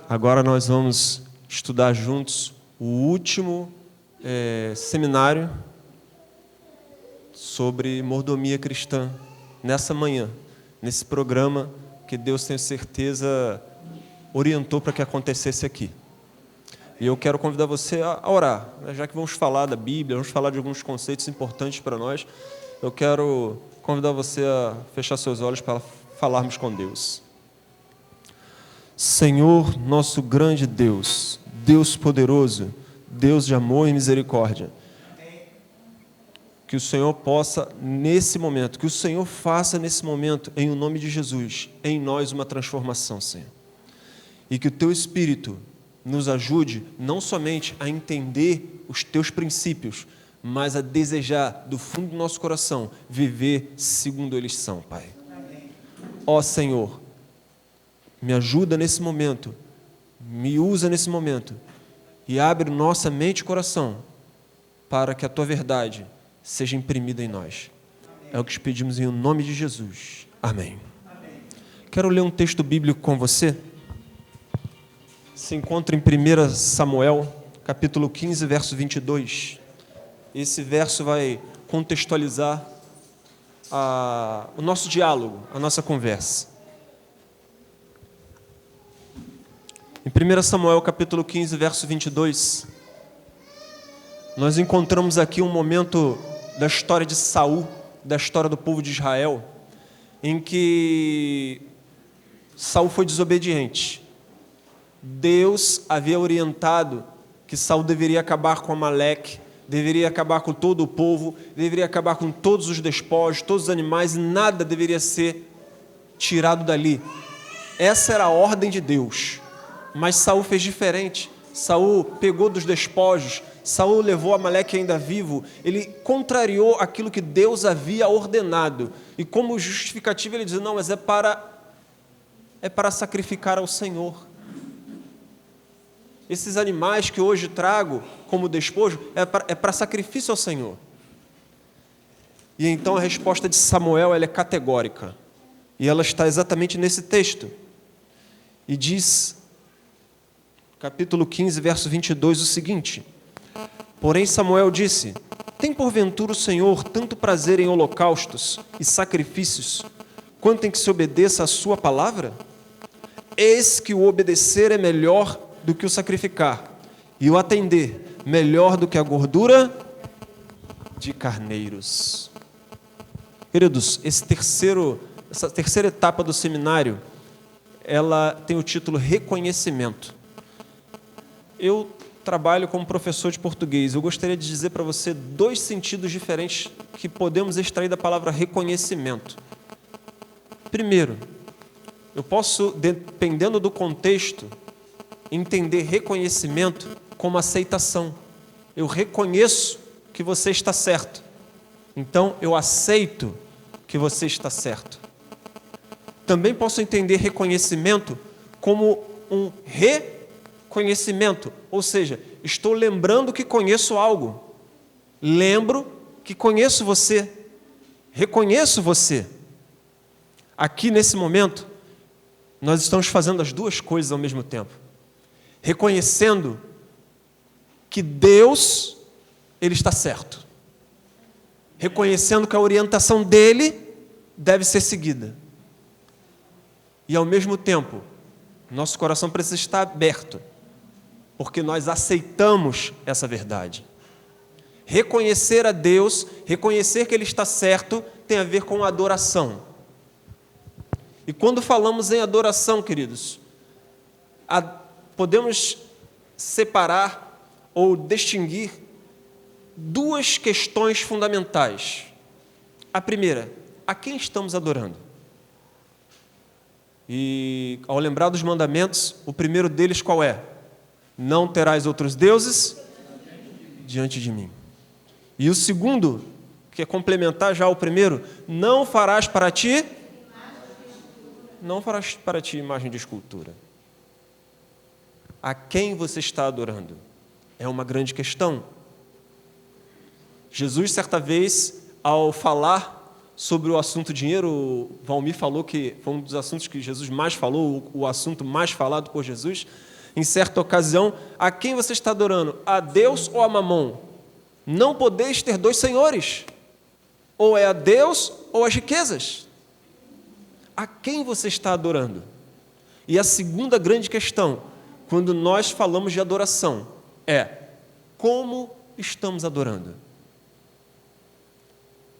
Agora nós vamos estudar juntos o último seminário sobre mordomia cristã, nessa manhã, nesse programa que Deus, tenho certeza, orientou para que acontecesse aqui. E eu quero convidar você a orar, né? Já que vamos falar da Bíblia, vamos falar de alguns conceitos importantes para nós, eu quero convidar você a fechar seus olhos para falarmos com Deus. Senhor, nosso grande Deus, Deus poderoso, Deus de amor e misericórdia, que o Senhor possa, nesse momento, que o Senhor faça nesse momento, em o nome de Jesus, em nós uma transformação, Senhor. E que o Teu Espírito nos ajude não somente a entender os Teus princípios, mas a desejar do fundo do nosso coração viver segundo eles são, Pai. Ó Senhor, me ajuda nesse momento, me usa nesse momento e abre nossa mente e coração para que a Tua verdade seja imprimida em nós. É o que te pedimos em nome de Jesus. Amém. Quero ler um texto bíblico com você. Se encontra em 1 Samuel, capítulo 15, verso 22. Esse verso vai contextualizar o nosso diálogo, a nossa conversa. Em 1 Samuel, capítulo 15, verso 22, nós encontramos aqui um momento da história de Saul, da história do povo de Israel, em que Saul foi desobediente. Deus havia orientado que Saul deveria acabar com Amaleque, deveria acabar com todo o povo, deveria acabar com todos os despojos, todos os animais, e nada deveria ser tirado dali. Essa era a ordem de Deus. Mas Saul fez diferente. Saul pegou dos despojos, Saul levou Amaleque ainda vivo, ele contrariou aquilo que Deus havia ordenado. E como justificativa ele diz, não, mas é para sacrificar ao Senhor. Esses animais que hoje trago como despojo, é para sacrifício ao Senhor. E então a resposta de Samuel ela é categórica. E ela está exatamente nesse texto. E diz, capítulo 15, verso 22, o seguinte: Porém Samuel disse, tem porventura o Senhor tanto prazer em holocaustos e sacrifícios, quanto em que se obedeça a sua palavra? Eis que o obedecer é melhor do que o sacrificar, e o atender melhor do que a gordura de carneiros. Queridos, essa terceira etapa do seminário, ela tem o título Reconhecimento. Eu trabalho como professor de português. Eu gostaria de dizer para você dois sentidos diferentes que podemos extrair da palavra reconhecimento. Primeiro, eu posso, dependendo do contexto, entender reconhecimento como aceitação. Eu reconheço que você está certo. Então, eu aceito que você está certo. Também posso entender reconhecimento como um reconhecimento, ou seja, estou lembrando que conheço algo. Lembro que conheço você. Reconheço você. Aqui, nesse momento, nós estamos fazendo as duas coisas ao mesmo tempo. Reconhecendo que Deus, Ele está certo. Reconhecendo que a orientação dEle deve ser seguida. E, ao mesmo tempo, nosso coração precisa estar aberto, porque nós aceitamos essa verdade. Reconhecer a Deus, reconhecer que Ele está certo, tem a ver com adoração. E quando falamos em adoração, queridos, podemos separar ou distinguir duas questões fundamentais. A primeira, a quem estamos adorando? E ao lembrar dos mandamentos, o primeiro deles qual é? Não terás outros deuses diante de mim. E o segundo, que é complementar já ao primeiro, não farás para ti imagem de escultura. A quem você está adorando? É uma grande questão. Jesus, certa vez, ao falar sobre o assunto dinheiro. O Valmir falou que foi um dos assuntos que Jesus mais falou, o assunto mais falado por Jesus. Em certa ocasião, a quem você está adorando? A Deus ou a Mamon? Não podeis ter dois senhores. Ou é a Deus ou as riquezas. A quem você está adorando? E a segunda grande questão, quando nós falamos de adoração, é como estamos adorando?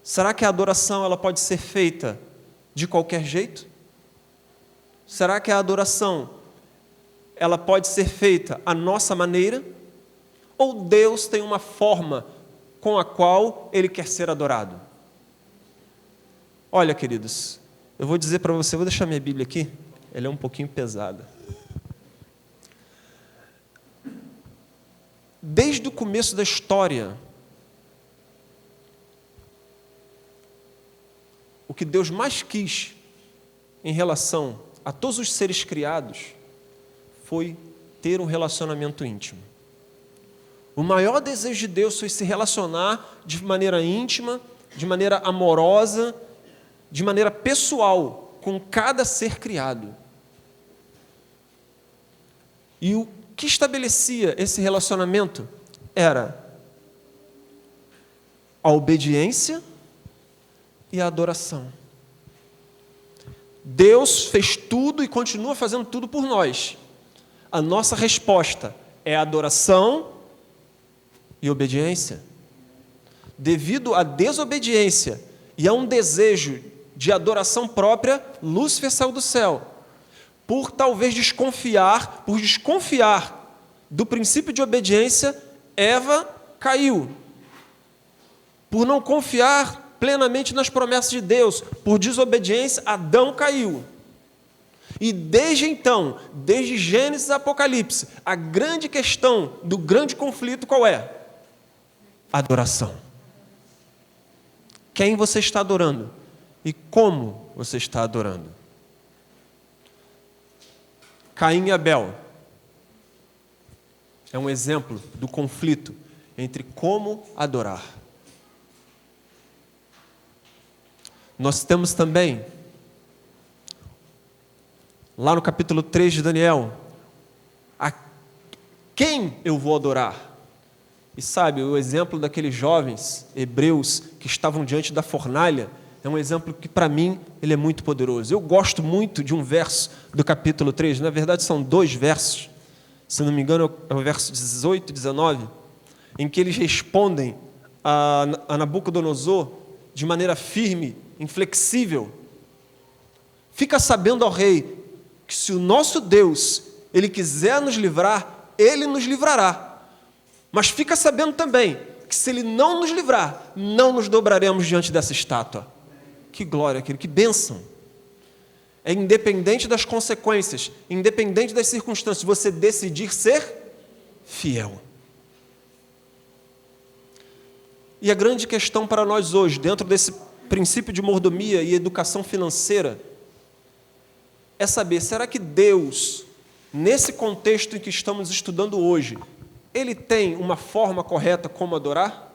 Será que a adoração ela pode ser feita de qualquer jeito? Será que a adoração ela pode ser feita à nossa maneira? Ou Deus tem uma forma com a qual Ele quer ser adorado? Olha, queridos, eu vou dizer para você, vou deixar minha Bíblia aqui, ela é um pouquinho pesada. Desde o começo da história, o que Deus mais quis em relação a todos os seres criados foi ter um relacionamento íntimo. O maior desejo de Deus foi se relacionar de maneira íntima, de maneira amorosa, de maneira pessoal com cada ser criado. E o que estabelecia esse relacionamento era a obediência e a adoração. Deus fez tudo e continua fazendo tudo por nós. A nossa resposta é adoração e obediência. Devido à desobediência e a um desejo de adoração própria, Lúcifer saiu do céu. Por talvez desconfiar do princípio de obediência, Eva caiu. Por não confiar plenamente nas promessas de Deus, por desobediência, Adão caiu. E desde então, desde Gênesis a Apocalipse, a grande questão do grande conflito qual é? Adoração. Quem você está adorando? E como você está adorando? Caim e Abel é um exemplo do conflito entre como adorar. Nós temos também, lá no capítulo 3 de Daniel, a quem eu vou adorar? E sabe, o exemplo daqueles jovens hebreus que estavam diante da fornalha é um exemplo que, para mim, ele é muito poderoso. Eu gosto muito de um verso do capítulo 3, na verdade são 2 versos, se não me engano é o verso 18 e 19, em que eles respondem a Nabucodonosor de maneira firme, inflexível. Fica sabendo, ó rei, que se o nosso Deus, Ele quiser nos livrar, Ele nos livrará. Mas fica sabendo também que se Ele não nos livrar, não nos dobraremos diante dessa estátua. Que glória, querido, que bênção. É independente das consequências, independente das circunstâncias, você decidir ser fiel. E a grande questão para nós hoje, dentro desse princípio de mordomia e educação financeira, é saber, será que Deus, nesse contexto em que estamos estudando hoje, Ele tem uma forma correta como adorar?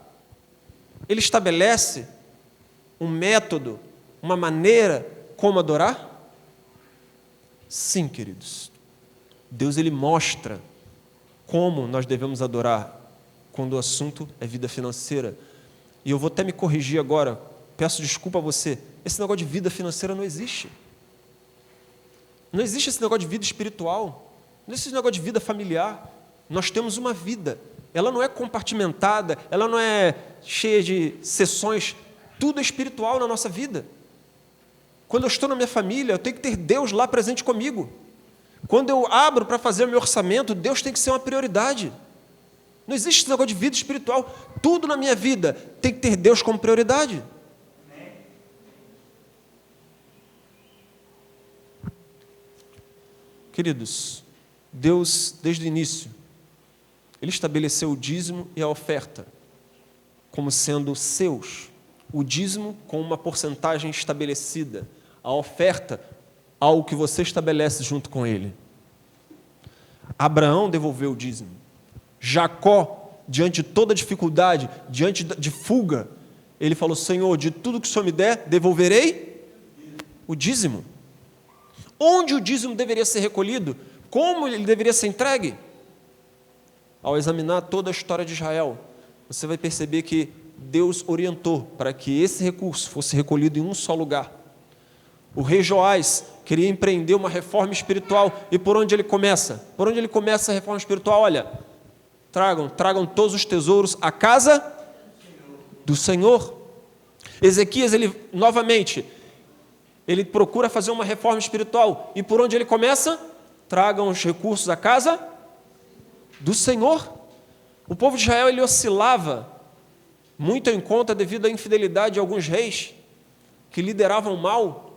Ele estabelece um método, uma maneira como adorar? Sim, queridos. Deus, Ele mostra como nós devemos adorar quando o assunto é vida financeira. E eu vou até me corrigir agora, peço desculpa a você, esse negócio de vida financeira não existe. Não existe esse negócio de vida espiritual, não existe esse negócio de vida familiar. Nós temos uma vida, ela não é compartimentada, ela não é cheia de sessões, tudo é espiritual na nossa vida. Quando eu estou na minha família, eu tenho que ter Deus lá presente comigo. Quando eu abro para fazer o meu orçamento, Deus tem que ser uma prioridade. Não existe esse negócio de vida espiritual, tudo na minha vida tem que ter Deus como prioridade. Queridos, Deus, desde o início, Ele estabeleceu o dízimo e a oferta como sendo seus. O dízimo com uma porcentagem estabelecida, a oferta, algo que você estabelece junto com Ele. Abraão devolveu o dízimo. Jacó, diante de toda dificuldade, diante de fuga, ele falou: Senhor, de tudo que o Senhor me der, devolverei o dízimo. Onde o dízimo deveria ser recolhido? Como ele deveria ser entregue? Ao examinar toda a história de Israel, você vai perceber que Deus orientou para que esse recurso fosse recolhido em um só lugar. O rei Joás queria empreender uma reforma espiritual, e por onde ele começa? Por onde ele começa a reforma espiritual? Olha, tragam todos os tesouros à casa do Senhor. Ezequias, novamente, ele procura fazer uma reforma espiritual, e por onde ele começa? Tragam os recursos à casa do Senhor. O povo de Israel, ele oscilava muito em conta devido à infidelidade de alguns reis que lideravam mal,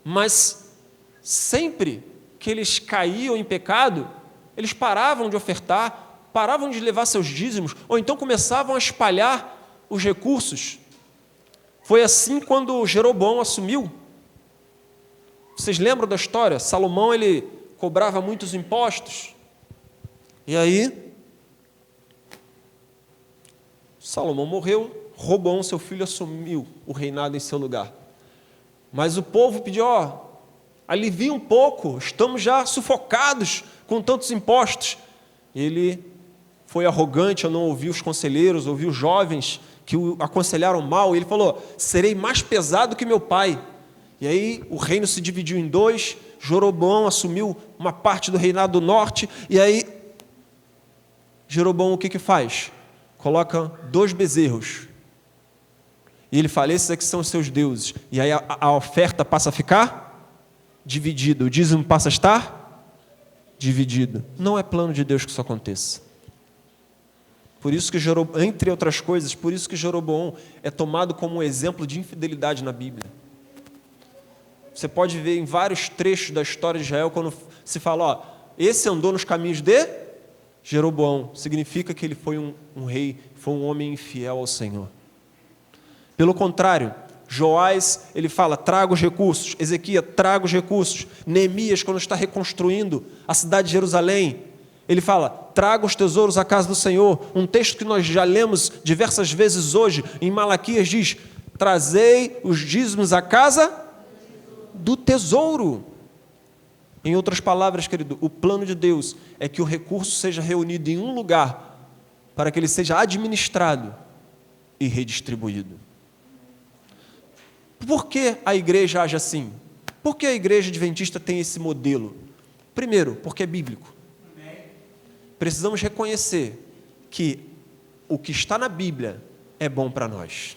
mas sempre que eles caíam em pecado, eles paravam de ofertar, paravam de levar seus dízimos, ou então começavam a espalhar os recursos. Foi assim quando Jeroboão assumiu. Vocês lembram da história? Salomão, ele cobrava muitos impostos, e aí Salomão morreu, Roboão, seu filho, assumiu o reinado em seu lugar. Mas o povo pediu: alivia um pouco, estamos já sufocados com tantos impostos. Ele foi arrogante, não ouviu os conselheiros, ouviu os jovens que o aconselharam mal, e ele falou: serei mais pesado que meu pai. E aí o reino se dividiu em dois, Jeroboão assumiu uma parte do reinado do norte, e aí Jeroboão o que faz? Coloca 2 bezerros, e ele fala: esses aqui são os seus deuses, e aí a oferta passa a ficar dividida, o dízimo passa a estar dividido. Não é plano de Deus que isso aconteça. Por isso que entre outras coisas, por isso que Jeroboão é tomado como um exemplo de infidelidade na Bíblia. Você pode ver em vários trechos da história de Israel, quando se fala: esse andou nos caminhos de Jeroboão, significa que ele foi um rei, foi um homem infiel ao Senhor. Pelo contrário, Joás, ele fala: traga os recursos. Ezequias, traga os recursos. Neemias, quando está reconstruindo a cidade de Jerusalém, ele fala: traga os tesouros à casa do Senhor. Um texto que nós já lemos diversas vezes hoje, em Malaquias, diz: trazei os dízimos à casa do tesouro. Em outras palavras, querido, o plano de Deus é que o recurso seja reunido em um lugar, para que ele seja administrado e redistribuído. Por que a igreja age assim? Por que a igreja adventista tem esse modelo? Primeiro, porque é bíblico. Precisamos reconhecer que o que está na Bíblia é bom para nós.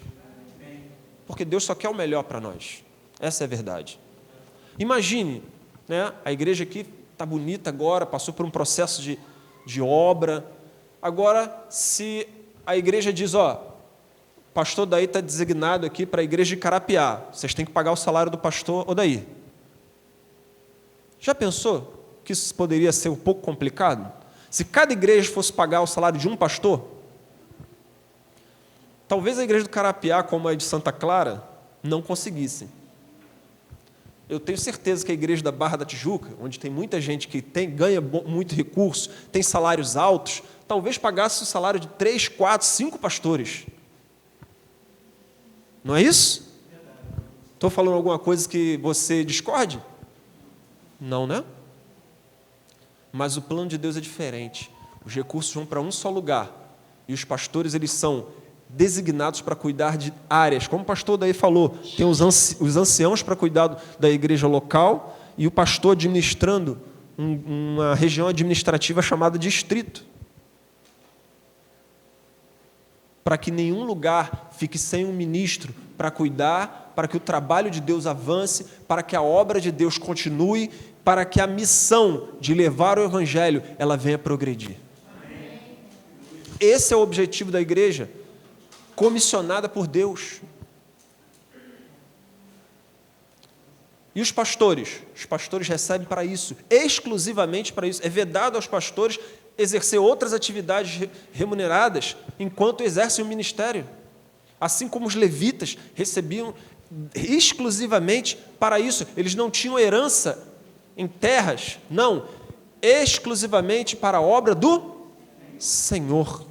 Porque Deus só quer o melhor para nós. Essa é a verdade. Imagine, né, a igreja aqui está bonita agora, passou por um processo de obra. Agora, se a igreja diz: o pastor Daí está designado aqui para a igreja de Carapiá, vocês têm que pagar o salário do pastor Odaí. Já pensou que isso poderia ser um pouco complicado? Se cada igreja fosse pagar o salário de um pastor, talvez a igreja do Carapiá, como a de Santa Clara, não conseguissem. Eu tenho certeza que a igreja da Barra da Tijuca, onde tem muita gente que ganha muito recurso, tem salários altos, talvez pagasse o salário de 3, 4, 5 pastores. Não é isso? Estou falando alguma coisa que você discorde? Não, né? Mas o plano de Deus é diferente. Os recursos vão para um só lugar. E os pastores, eles são designados para cuidar de áreas. Como o pastor Daí falou, tem os anciãos para cuidar da igreja local e o pastor administrando uma região administrativa chamada distrito. Para que nenhum lugar fique sem um ministro para cuidar, para que o trabalho de Deus avance, para que a obra de Deus continue, para que a missão de levar o Evangelho, ela venha progredir. Amém. Esse é o objetivo da igreja, comissionada por Deus. E os pastores? Os pastores recebem para isso, exclusivamente para isso. É vedado aos pastores exercer outras atividades remuneradas enquanto exercem o ministério. Assim como os levitas recebiam exclusivamente para isso. Eles não tinham herança em terras, não. Exclusivamente para a obra do Senhor.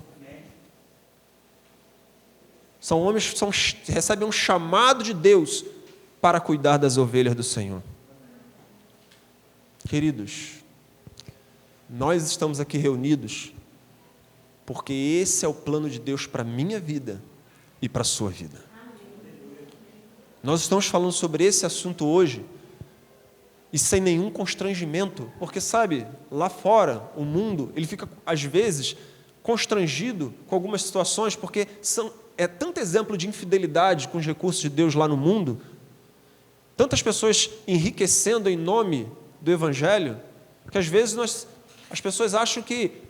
São homens que recebem um chamado de Deus para cuidar das ovelhas do Senhor. Queridos, nós estamos aqui reunidos porque esse é o plano de Deus para a minha vida e para a sua vida. Nós estamos falando sobre esse assunto hoje e sem nenhum constrangimento, porque sabe, lá fora, o mundo, ele fica às vezes constrangido com algumas situações, porque é tanto exemplo de infidelidade com os recursos de Deus lá no mundo, tantas pessoas enriquecendo em nome do Evangelho, que às vezes as pessoas acham que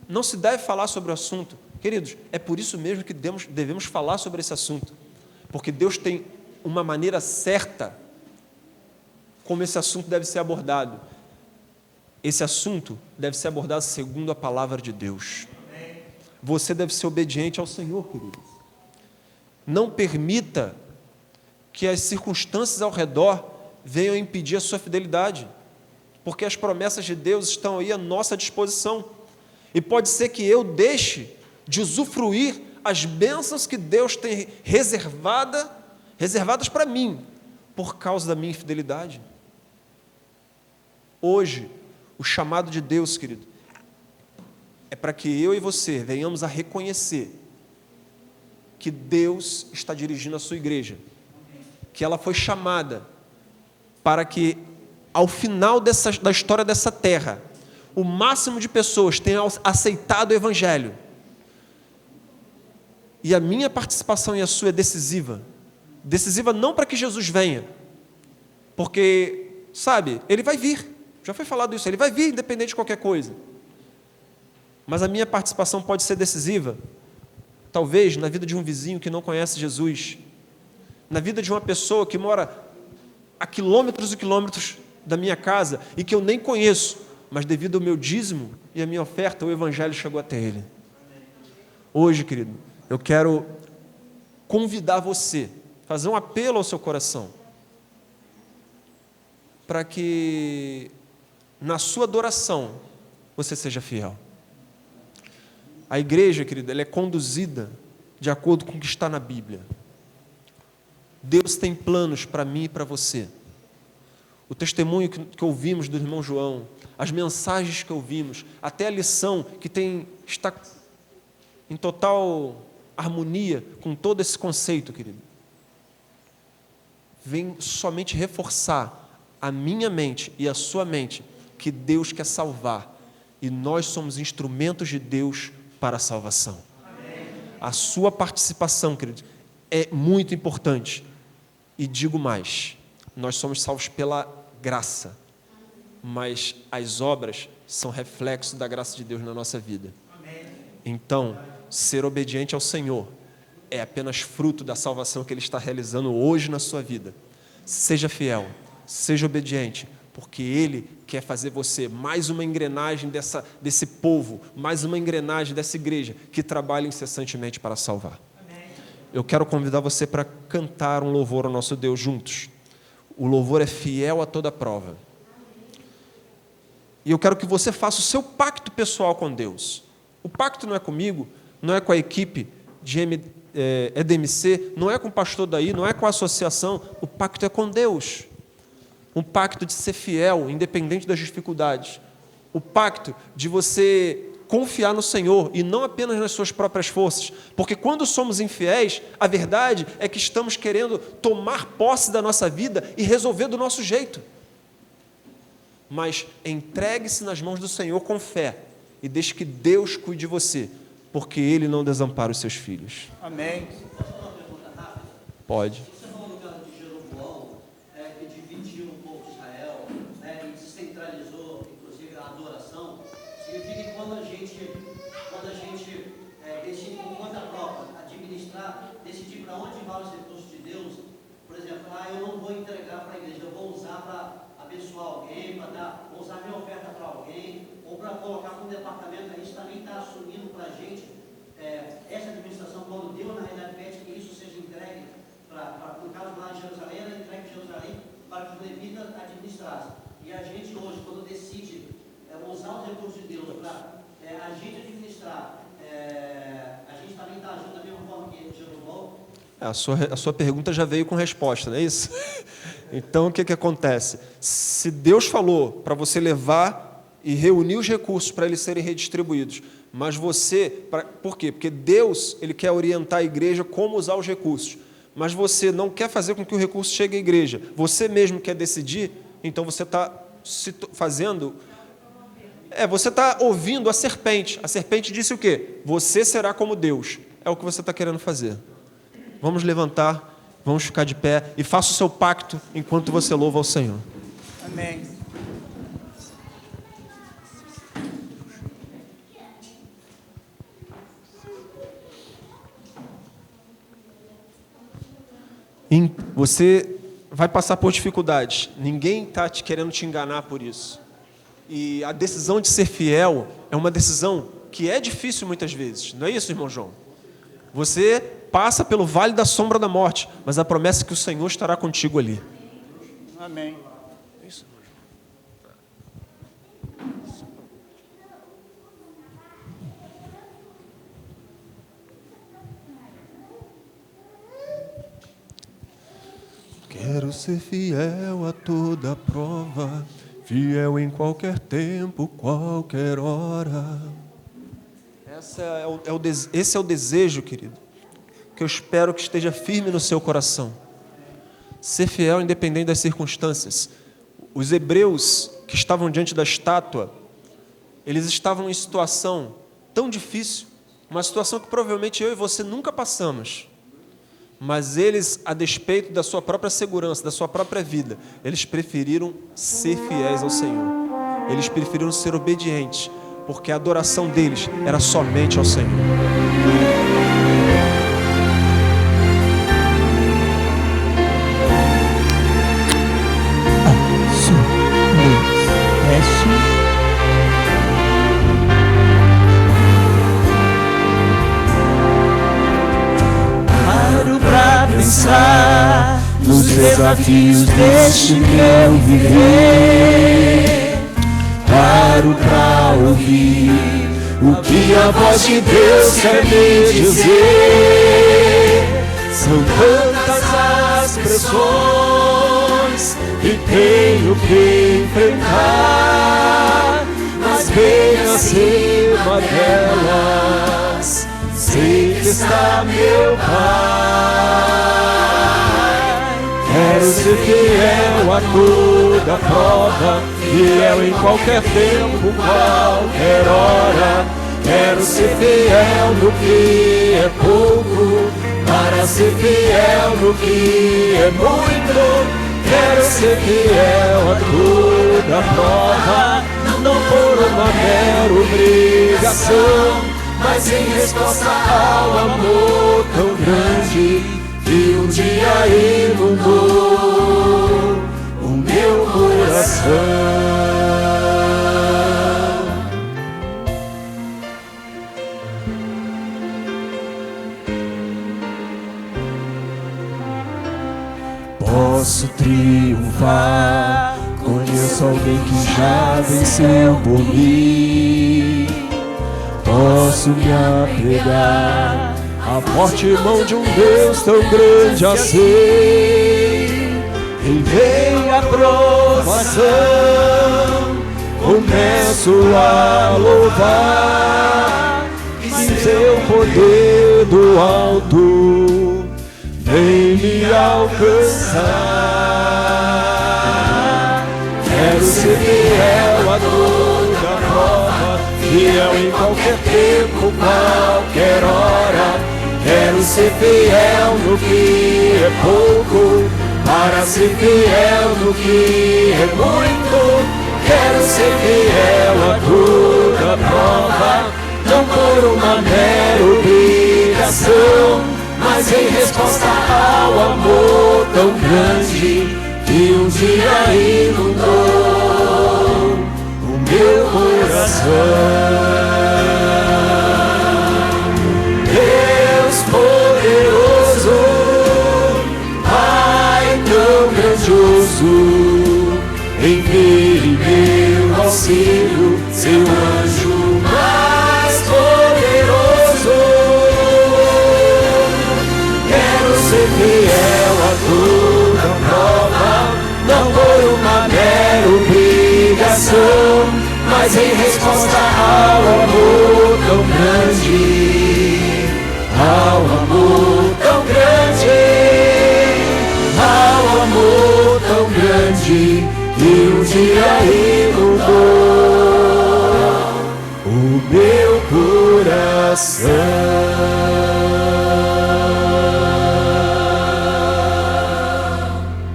não se deve falar sobre o assunto. Queridos, é por isso mesmo que devemos falar sobre esse assunto, porque Deus tem uma maneira certa como esse assunto deve ser abordado. Esse assunto deve ser abordado segundo a palavra de Deus. Você deve ser obediente ao Senhor, queridos. Não permita que as circunstâncias ao redor venham impedir a sua fidelidade, porque as promessas de Deus estão aí à nossa disposição. E pode ser que eu deixe de usufruir as bênçãos que Deus tem reservadas para mim, por causa da minha infidelidade. Hoje, o chamado de Deus, querido, é para que eu e você venhamos a reconhecer que Deus está dirigindo a sua igreja, que ela foi chamada para que, ao final da história dessa terra, o máximo de pessoas tenham aceitado o Evangelho. E a minha participação e a sua é decisiva. Decisiva não para que Jesus venha, porque, sabe, Ele vai vir, já foi falado isso, Ele vai vir independente de qualquer coisa. Mas a minha participação pode ser decisiva, talvez na vida de um vizinho que não conhece Jesus, na vida de uma pessoa que mora a quilômetros e quilômetros da minha casa e que eu nem conheço, mas devido ao meu dízimo e à minha oferta, o Evangelho chegou até ele. Hoje, querido, eu quero convidar você, fazer um apelo ao seu coração, para que na sua adoração você seja fiel. A igreja, querido, ela é conduzida de acordo com o que está na Bíblia. Deus tem planos para mim e para você. O testemunho que ouvimos do irmão João, as mensagens que ouvimos, até a lição que está em total harmonia com todo esse conceito, querido, vem somente reforçar a minha mente e a sua mente que Deus quer salvar e nós somos instrumentos de Deus para a salvação. Amém. A sua participação, querido, é muito importante. E digo mais, nós somos salvos pela graça, mas as obras são reflexo da graça de Deus na nossa vida. Amém. Então, ser obediente ao Senhor é apenas fruto da salvação que Ele está realizando hoje na sua vida. Seja fiel, seja obediente, porque Ele quer fazer você mais uma engrenagem desse povo, mais uma engrenagem dessa igreja que trabalha incessantemente para salvar. Amém. Eu quero convidar você para cantar um louvor ao nosso Deus juntos. O louvor é fiel a toda prova. E eu quero que você faça o seu pacto pessoal com Deus. O pacto não é comigo, não é com a equipe de EDMC, não é com o pastor daí, não é com a associação, o pacto é com Deus. Um pacto de ser fiel, independente das dificuldades. O pacto de você confiar no Senhor e não apenas nas suas próprias forças. Porque quando somos infiéis, a verdade é que estamos querendo tomar posse da nossa vida e resolver do nosso jeito. Mas entregue-se nas mãos do Senhor com fé e deixe que Deus cuide de você, porque Ele não desampara os seus filhos. Amém. Pode. Você falou no caso de Jeroboão, que dividiu o povo de Israel, e descentralizou, inclusive, a adoração. Significa que quando a gente decide por conta própria administrar, decidir para onde vão os recursos de Deus, por exemplo, eu não vou entregar para a igreja, eu vou usar para abençoar alguém, vou usar minha oferta para alguém, ou para colocar para um departamento, a gente também está assumindo para a gente essa administração, quando Deus, na realidade, pede que isso seja entregue, no caso lá em Jerusalém, era entregue em Jerusalém para que os levitas administrassem. E a gente hoje, quando decide usar os recursos de Deus para a gente administrar, a gente também está agindo da mesma forma que Jerusalém. A sua pergunta já veio com resposta, não é isso? Então, o que acontece? Se Deus falou para você levar e reunir os recursos para eles serem redistribuídos, mas você... Por quê? Porque Deus, Ele quer orientar a igreja como usar os recursos, mas você não quer fazer com que o recurso chegue à igreja, você mesmo quer decidir, então você está fazendo... você está ouvindo a serpente. A serpente disse o quê? Você será como Deus. É o que você está querendo fazer. Vamos levantar, vamos ficar de pé e faça o seu pacto enquanto você louva ao Senhor. Amém. Você vai passar por dificuldades. Ninguém está querendo te enganar por isso. E a decisão de ser fiel é uma decisão que é difícil muitas vezes. Não é isso, irmão João? Você passa pelo vale da sombra da morte, mas a promessa é que o Senhor estará contigo ali. Amém. Quero ser fiel a toda prova, fiel em qualquer tempo, qualquer hora. Esse é o desejo, querido, que eu espero que esteja firme no seu coração. Ser fiel independente das circunstâncias. Os hebreus que estavam diante da estátua, eles estavam em situação tão difícil, uma situação que provavelmente eu e você nunca passamos. Mas eles, a despeito da sua própria segurança, da sua própria vida, eles preferiram ser fiéis ao Senhor. Eles preferiram ser obedientes, porque a adoração deles era somente ao Senhor. Paro pra pensar nos desafios deste meu viver. Paro pra ouvir o que a voz de Deus quer me dizer. São tantas as pressões que tenho que enfrentar, mas bem acima delas sei que está meu Pai. Quero ser fiel a toda prova, fiel em qualquer tempo, qualquer hora. Quero ser fiel no que é pouco, para ser fiel no que é muito. Quero ser fiel a toda prova, não por uma mera obrigação, mas em resposta ao amor tão grande que um dia inundou o meu coração. Posso triunfar, conheço alguém que já venceu por mim. Posso me apegar à forte mão de um Deus tão grande assim. Em meio à provação, começo a louvar, e seu poder do alto vem me alcançar. Quero ser fiel a toda prova, fiel em qualquer tempo, qualquer hora. Quero ser fiel no que é pouco, para ser fiel no que é muito. Quero ser fiel a toda prova, não por uma mera obrigação, mas em resposta ao amor tão grande que um dia inundou o meu coração. Deus poderoso, Pai tão grandioso, envie meu auxílio, seu anjo mais poderoso. Quero ser Mas em resposta ao amor tão grande, ao amor tão grande, ao amor tão grande, que um dia inundou o meu coração.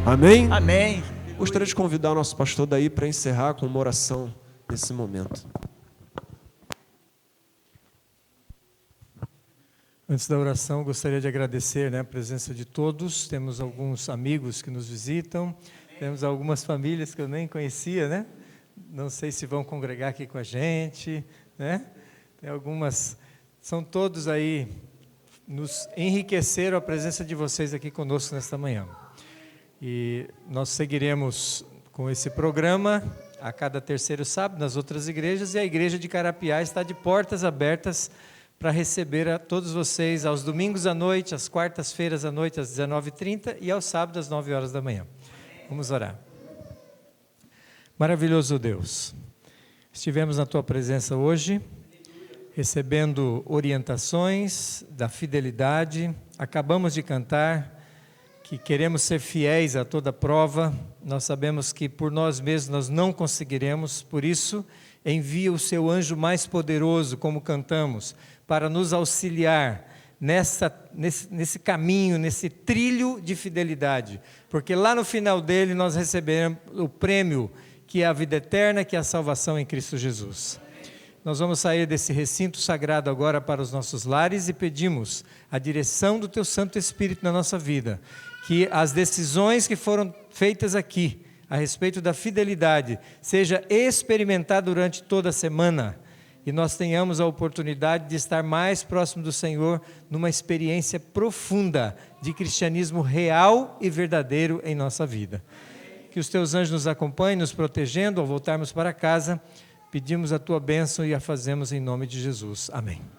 Amém? Amém. Gostaria de convidar o nosso pastor daí para encerrar com uma oração nesse momento. Antes da oração, gostaria de agradecer, a presença de todos. Temos alguns amigos que nos visitam, temos algumas famílias que eu nem conhecia, Não sei se vão congregar aqui com a gente, Tem algumas, são todos aí, nos enriqueceram a presença de vocês aqui conosco nesta manhã. E nós seguiremos com esse programa a cada terceiro sábado nas outras igrejas, e a igreja de Carapiá está de portas abertas para receber a todos vocês aos domingos à noite, às quartas-feiras à noite, às 19h30 e aos sábados às 9 horas da manhã. Vamos orar. Maravilhoso Deus, estivemos na Tua presença hoje, recebendo orientações da fidelidade, acabamos de cantar que queremos ser fiéis a toda prova. Nós sabemos que por nós mesmos nós não conseguiremos, por isso envia o seu anjo mais poderoso, como cantamos, para nos auxiliar nesse caminho, nesse trilho de fidelidade, porque lá no final dele nós receberemos o prêmio, que é a vida eterna, que é a salvação em Cristo Jesus. Nós vamos sair desse recinto sagrado agora para os nossos lares e pedimos a direção do Teu Santo Espírito na nossa vida, que as decisões que foram feitas aqui a respeito da fidelidade seja experimentada durante toda a semana e nós tenhamos a oportunidade de estar mais próximo do Senhor numa experiência profunda de cristianismo real e verdadeiro em nossa vida. Que os Teus anjos nos acompanhem, nos protegendo ao voltarmos para casa. Pedimos a Tua bênção e a fazemos em nome de Jesus. Amém.